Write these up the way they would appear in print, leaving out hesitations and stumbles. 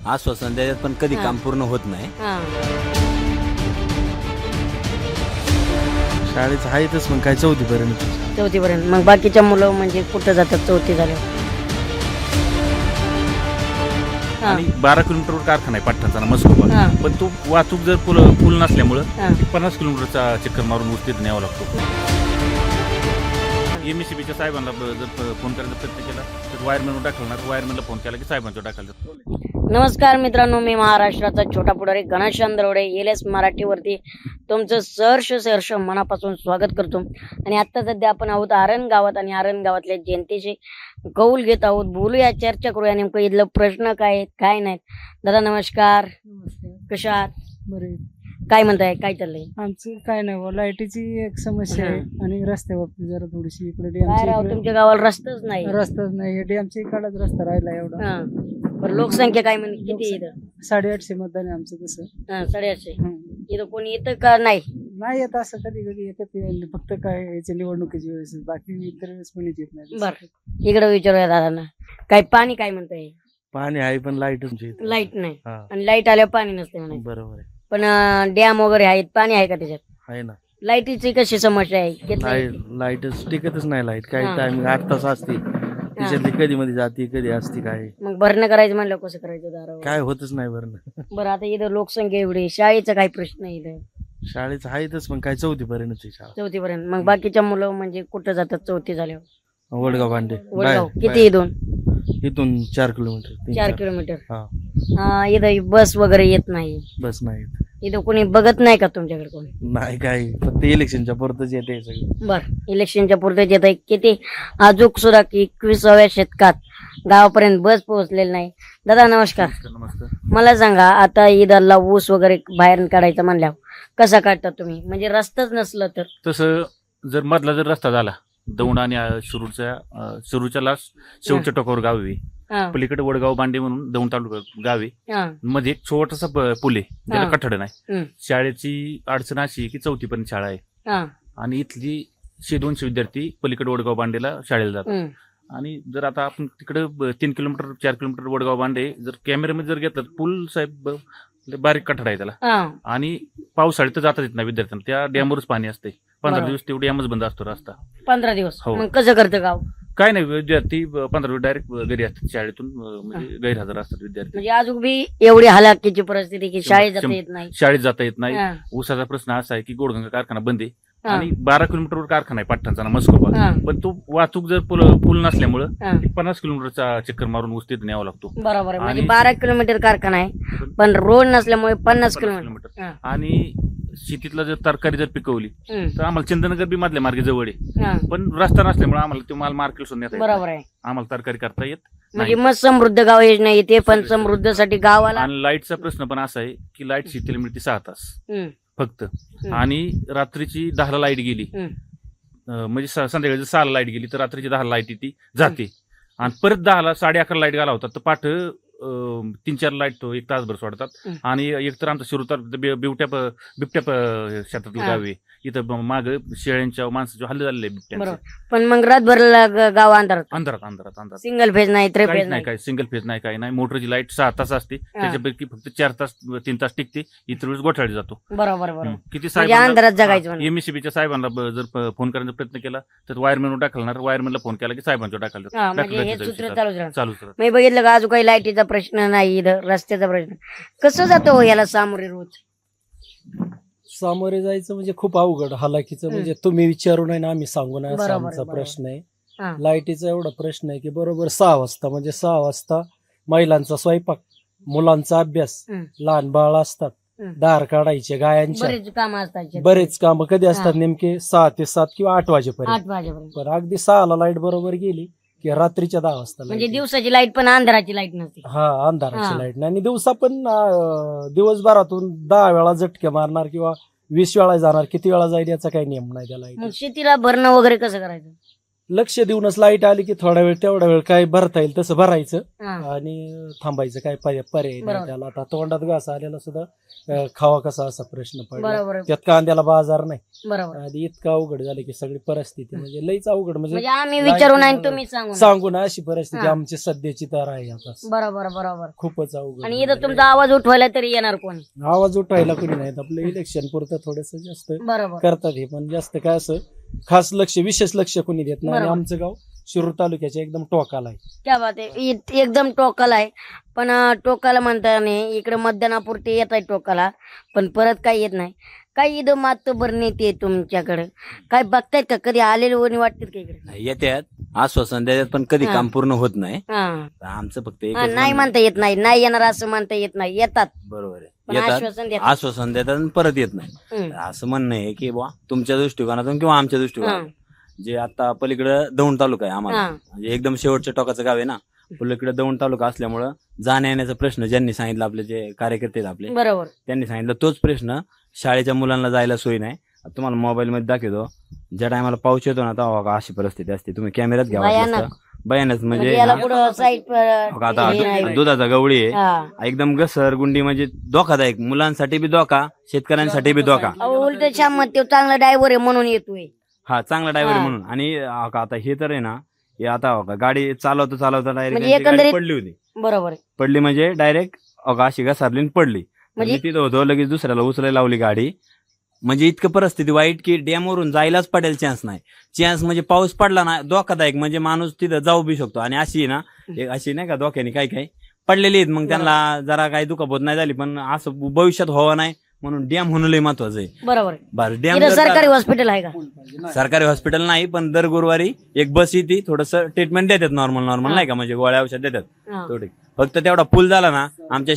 आश्वासन देतात पण कधी हा. काम पूर्ण होत नाही. हा. शाळेचं आहेतच मग काय 4थी पर्यंत. 4थी पर्यंत. मग बाकीच्या मुलं म्हणजे कुठं जातात 4थी झाल्यावर? हा. आणि 12 किलोमीटरवर कारखाना आहे पाटणाचा मस्कोबा. हा. पण तो वाहतूक जर पूल नसल्यामुळं हा. 50 किलोमीटरचा चक्कर मारून उस्तीत न्यावा लागतो. एमएससीबीच्या साहेबांना जर फोन करायचा प्रयत्न केला तर वायरमॅनवर टाकणार, वायरमॅनला फोन केला की साहेबांच्यावर टाकायला. नमस्कार मित्रांनो, मी महाराष्ट्राचा छोटा पुढारी गणेश दरोडे एलएस मराठीवरती तुमचं सहर्ष मनापासून स्वागत करतो. आणि आता सध्या आपण आहोत आरण गावात आणि आरण गावातल्या जनतेशी कौल घेत आहोत. बोलूया, चर्चा करूया नेमकं इथलं प्रश्न काय आहेत काय नाहीत. दादा नमस्कार, कशा आहात? बरे. काय म्हणताय, काय चाललंय? आमचं काय नाही बा, लाईटीची एक समस्या आहे आणि रस्त्या बाबतीत जरा थोडीशी इकडे काय राव, तुमच्या गावाला रस्ताच नाही. रस्ताच नाही. डॅमच्या इकडेच रस्ता राहिला एवढा. हा. बरं, लोकसंख्या काय म्हणते, किती आहे इथं? 850 मतदान आहे आमचं तसं. 850. हं. इथं कोणी येतं का नाही? नाही येत असं, कधी कधी येतात. फक्त काय याच्या निवडणुकीची वेळेस, बाकी इतर वेळेस कोणीच येत नाही. बर, इकडे विचारूया दादांना. काय पाणी काय म्हणताय? पाणी आहे पण लाईट लाईट नाही. हा. आणि लाईट आल्यावर पाणी नसते म्हणायचं. बरोबर आहे. पण डॅम वगैरे आहेत, पाणी आहे का त्याच्यात? आहे ना. लाईटीची कशी समस्या आहे? घेतलंय? लाईटच टिकतच नाही. लाईट काही हा. टायमिंग 8 तास असते, त्याच्यातली कधी मध्ये जाते कधी असते. काय मग भरणं करायचं म्हणलं कसं करायचं दारावर? काय होतच नाही बरं. बरं, आता इथं लोकसंख्या एवढी, शाळेचा काही प्रश्न आहे इथं? शाळेचं आहेतच मग काय 4थी पर्यंत शाळा. 4थी पर्यंत. मग बाकीच्या मुलं म्हणजे कुठं जातात 4थी झाल्यावर? वडगाव भांडे वडगाव. किती इथून? इथून 4 किलोमीटर 4 किलोमीटर. हा. इथं बस वगैरे येत नाही. बस नाही इथं कोणी बघत नाही का तुमच्याकडे कोणी? नाही काय, फक्त इलेक्शनच्या पुरतच येते सगळं. बर, इलेक्शनच्या पुरते येत आहे. किती अजूक सुद्धा 21व्या शतकात गावापर्यंत बस पोहोचलेली नाही. दादा नमस्कार. नमस्कार. मला सांगा, आता ईदला ऊस वगैरे बाहेर काढायचं म्हणल्यावर कसा काढता तुम्ही? म्हणजे रस्ताच नसलं तर? तसं जर मधला जर रस्ता झाला दौंड आणि शिरूरच्या लास्ट शेवटच्या टोकावर गाव आहे. हा. पलीकडे वडगाव बांडे म्हणून दौंड तालुका गाव आहे. हा. मध्ये एक छोटासा पूल आहे, त्याला हा. कठड नाही. हम्म. शाळेची अडचण अशी आहे की 4थी पर्यंत शाळा आहे हा. आणि इथली 100-200 विद्यार्थी पलीकडे वडगाव बांडेला शाळेला जातात. हम्म. आणि जर आता आपण तिकडे 3 किलोमीटर 4 किलोमीटर वडगाव बांडे जर कॅमेऱ्यामध्ये जर घेतलं पूल साहेब लय बारीक कठड आहे त्याला. हा. आणि पावसाळ्यात तर जातात येत नाही विद्यार्थ्यांना, त्या डॅमवरच पाणी असते. 15 बरोबर. दिवस तेवढी डॅमच बंद असतो रस्ता. 15 दिवस. हो. मग कसं करतं गाव? काय नाही, विद्यार्थी 15 दिवस डायरेक्ट घरी असतात शाळेतून, म्हणजे गैरहजर असतात विद्यार्थी. म्हणजे अजून बी एवढी हलाखीची परिस्थिती की शाळेत जाता येत नाही. शाळेत जाता येत नाही. हा. ऊसाचा प्रश्न असा आहे की गोडगंगा कारखाना बंद आहे हा. आणि 12 किलोमीटरवर कारखाना आहे पाटणाचा मस्कोबा. हा. पण तो वाहतूक जर पूल नसल्यामुळं हा. 50 किलोमीटरचा चक्कर मारून उस्तीत न्यावा लागतो. बरोबर आहे. म्हणजे आणि- 12 किलोमीटर कारखाना आहे पण रोड नसल्यामुळे 50 किलोमीटर. हा. आणि शेतीतला जर तरकारी जर पिकवली हम्म. तर आम्हाला चंदनगर बी मधल्या मार्गे जवळ आहे, हा. पण रस्ता नसल्यामुळे आम्हाला तो माल मार्केट सुद्धा नेता येत नाही. बरोबर आहे. आम्हाला तरकारी करता येत म्हणजे नाही. मग समृद्ध गाव योजना येते, पण समृद्धसाठी गावाला आणि लाईटचा प्रश्न पण असा आहे की लाईट शेतीला मिळते 6 तास हम्म. फक्त. आणि रात्रीची 10ला लाईट गेली, हम्म. म्हणजे संध्याकाळी 6ला लाईट गेली तर रात्रीची 10ला लाईट येते जाते. आणि परत 10ला 11:30 लाईट घाला होता तर पाठ 3-4 लाईट तो 1 तासभर सोडतात. हम्म. आणि एकतर आमचं शिरूर बिबट्या शेतातलं हा. गाव आहे. इथं माग शेळ्यांच्या माणसाच्या हल्ले झालेले बिबट्यांचे. बरोबर. पण मग रातभर गाव अंधारात, अंधारात सिंगल फेज नाही, काहीच फेज नाही, नाही. काय सिंगल फेज नाही, काही नाही. मोटरची लाईट 6 तास असते, त्याच्यापैकी फक्त 4 तास 3 तास टिकते, इतर वेळेस गोठ्याला जातो. बरोबर बरोबर. किती म्हणजे अंधारात जगायचं म्हणा. एमएससीबीच्या साहेबांना जर फोन करण्याचा प्रयत्न केला तर वायरमॅनवर टाकणार, वायरमॅनला फोन केला की साहेबांच्यावर हा, टाकायला म्हणजे हे सूत्र चालूच राहतं. चालूच मी बघितलं का अजून काही लाईटीचा प्रश्न नाही, इथं रस्त्याचा प्रश्न. कसं जातो हो याला सामोरे रोज? सामोरे जायचं म्हणजे खूप अवघड हालाकीचं. म्हणजे तुम्ही विचारू नये ना आम्ही सांगू नये असा बरोबर, आमचा बरोबर. प्रश्न आहे. हा. लाईटीचा एवढा प्रश्न आहे की बरोबर 6 वाजता म्हणजे 6 वाजता महिलांचा स्वयंपाक, मुलांचा अभ्यास, हम्म. लहान बाळ असतात, हम्म. दार काढायचे गायांच्या, बरेच काम असतात. बरेच काम कधी असतात हा. नेमके 6 ते 7 किंवा 8 वाजेपर्यंत. 8 वाजेपर्यंत. पण अगदी 6ला लाईट बरोबर गेली की रात्रीच्या 10 वाजता म्हणजे light येते. दिवसाची लाईट पण अंधाराची लाईट नसते. हा, अंधाराची हा. लाईट नाही. आणि दिवसा पण दिवसभरातून 10 वेळा झटके मारणार किंवा 20 वेळा जाणार, किती वेळा जाईल याचा काही नियम नाही त्या मग लाईट. शेतीला भरणं वगैरे कसं करायचं? लक्ष देऊनच लाईट आली की थोडा वेळ तेवढा वेळ काय भरता येईल तसं भरायचं हा. आणि थांबायचं. काय पर्याय नाही बरोबर. त्याला. आता तोंडात घास आलेला सुद्धा खावा कसा असा प्रश्न पडला. बरोबर त्यात कांद्याला बाजार नाही बरोबर. आणि इतकं अवघड झालं की सगळी परिस्थिती म्हणजे लईच अवघड. म्हणजे म्हणजे आम्ही विचारून आणि तुम्ही सांगू नका. सांगू ना अशी परिस्थिती हा. आमची सध्याची तर आहे आता. बरोबर बरोबर. खूपच अवघड. आणि इथं तुमचा आवाज उठवायला तरी येणार कोण? आवाज उठायला कोणी नाहीत. आपलं इलेक्शन पुरतं थोडस जास्त बरोबर करतात हे, पण जास्त काय असं खास लक्ष विशेष लक्ष कोणी देत नाही. आणि बरोबर. आमचं गाव शिरूर तालुक्याच्या एकदम टोकाला आहे. क्या बात आहे. एकदम टोकाला आहे. पण टोकाला म्हणता नाही, इकडे मतदानापुरते येत आहे टोकाला, पण परत काही येत नाही. काही इथं मातबर नेते तुमच्याकडे काय बघतायत का? कधी आलेले कोणी वाटतात का इकडे? नाही, येतात आश्वासन देतात पण कधी हा. काम पूर्ण होत नाही. हा. आमचं फक्त हा, एकच नाही म्हणणं म्हणता येत नाही, नाही येणार असं म्हणता येत नाही. येतात बरोबर आहे. पण येतात आश्वासन देतात. आश्वासन देतात आणि परत येत नाही. हम्म. असं म्हणणं आहे की बुवा तुमच्या दृष्टिकोनातून किंवा आमच्या हा. दृष्टिकोनातून जे आता पलीकडे दौंड तालुका आहे आम्हाला, हा. म्हणजे एकदम शेवटच्या टोकाचं गाव आहे ना. पलीकडे दौंड तालुका असल्यामुळं जाण्या येण्याचा प्रश्न ज्यांनी सांगितलं, आपले जे कार्यकर्ते आहेत आपले, बरोबर. त्यांनी सांगितलं तोच प्रश्न. शाळेच्या मुलांना जायला सोय नाही. आता तुम्हाला मोबाईल मध्ये दाखवतो, ज्या टायमाला पाऊस येतो ना तेव्हा बघा अशी परिस्थिती असते. तुम्ही कॅमेऱ्यात घ्या भयानक. वाटलं तर. भयानक म्हणजे म्हणजे याला ना, पुढं साईड बघा आता दुधाचा गवळी आहे, हा. एकदम घसर गुंडी, म्हणजे धोकादायक. मुलांसाठी बी धोका, शेतकऱ्यांसाठी बी धोका. उलट श्याम तो चांगला ड्रायव्हर आहे म्हणून येतोय. हा, चांगला ड्रायव्हर हा. म्हणून. आणि आता हे तर आहे ना, हे आता गाडी चालवता म्हणजे डायरेक्ट एकंदरीत- पडली होती. बरोबर आहे. पडली म्हणजे डायरेक्ट अशी घसरली आणि पडली. म्हणजे- म्हणजे तिथं होतो, लगेच दुसऱ्याला उचलायला लावली गाडी. म्हणजे इतकं परिस्थिती वाईट की डॅमवरून जायलाच पडेल चान्स नाही. चान्स म्हणजे पाऊस पडला ना धोकादायक, म्हणजे माणूस तिथं जाऊ बी शकतो. आणि अशी ना, अशी नाही का धोक्याने काही पडलेली आहेत, मग त्यांना जरा काही दुखापत नाही झाली, पण असं भविष्यात व्हावं नाही म्हणून डॅम होणं लय महत्वाचं आहे. बरोबर आहे. बरं, डॅम इथं सरकारी हॉस्पिटल आहे का? सरकारी हॉस्पिटल नाही, पण दर गुरुवारी एक बस येते, थोडस ट्रीटमेंट देतात नॉर्मल हा. नाही का, म्हणजे गोळ्या औषध देतात हा. थोडी. फक्त तेवढा पूल झाला ना, आमच्या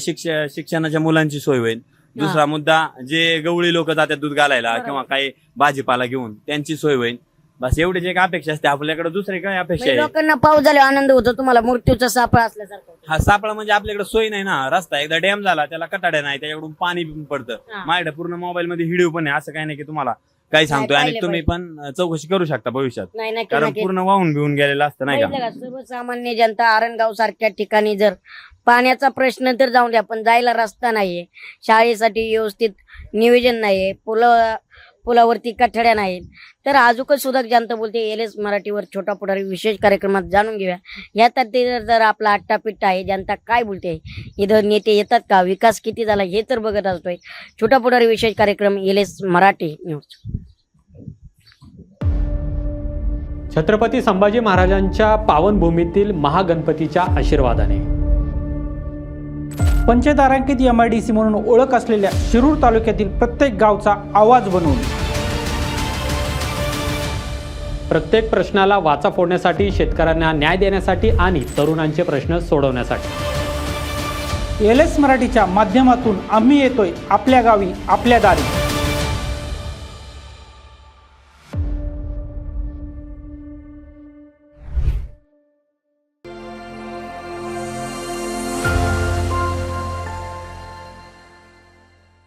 शिक्षणाच्या मुलांची सोय होईल. दुसरा मुद्दा, जे गवळी लोक जातात दूध घालायला बरोबर. किंवा काही भाजीपाला घेऊन, त्यांची सोय होईल. बस एवढीच एक अपेक्षा असते आपल्याकडे, दुसरी काय अपेक्षा म्हणजे आहे? लोकांना पाऊस झाला आनंद होतो, तुम्हाला मृत्यूचा सापळा असल्यासारखं. हा, सापळा म्हणजे आपल्याकडे सोय नाही ना. रस्ता एकदा डॅम झाला, त्याला कटाड्या नाही, त्याच्याकडून पाणी पडतं. हा. माझ्याकडे पूर्ण मोबाईल मध्ये व्हिडिओ पण आहे, असं काही नाही की तुम्हाला काही सांगतोय. आणि पाहिले तुम्ही पण चौकशी करू शकता भविष्यात, नाही नक्की कारण नक्की. पूर्ण वाहून घेऊन गेलेलं असतं नाही का. बघितलं का, सर्वसामान्य जनता आरणगाव सारख्या ठिकाणी जर पाण्याचा प्रश्न तर जाऊन द्या, पण जायला रस्ता नाहीये, शाळेसाठी व्यवस्थित नियोजन नाहीये, पुलावरती कठड्या नाहीत, तर अजूनच सुद्धा जनता बोलते. एलएस मराठीवर छोटा पुढारी विशेष कार्यक्रमात जाणून घेऊया या तऱ्हेने जर आपला आट्टापिट्टा आहे, जनता काय बोलते, इथं नेते येतात का, विकास किती झाला हे तर बघत असतोय. छोटा पुढारी विशेष कार्यक्रम एलएस मराठी न्यूज. छत्रपती संभाजी महाराजांच्या पावनभूमीतील महागणपतीच्या आशीर्वादाने पंचतारांकित MIDC म्हणून ओळख असलेल्या शिरूर तालुक्यातील प्रत्येक गावचा आवाज बनवून प्रत्येक प्रश्नाला वाचा फोडण्यासाठी, शेतकऱ्यांना न्याय देण्यासाठी आणि तरुणांचे प्रश्न सोडवण्यासाठी LS मराठीच्या माध्यमातून आम्ही येतोय आपल्या गावी, आपल्या दारी.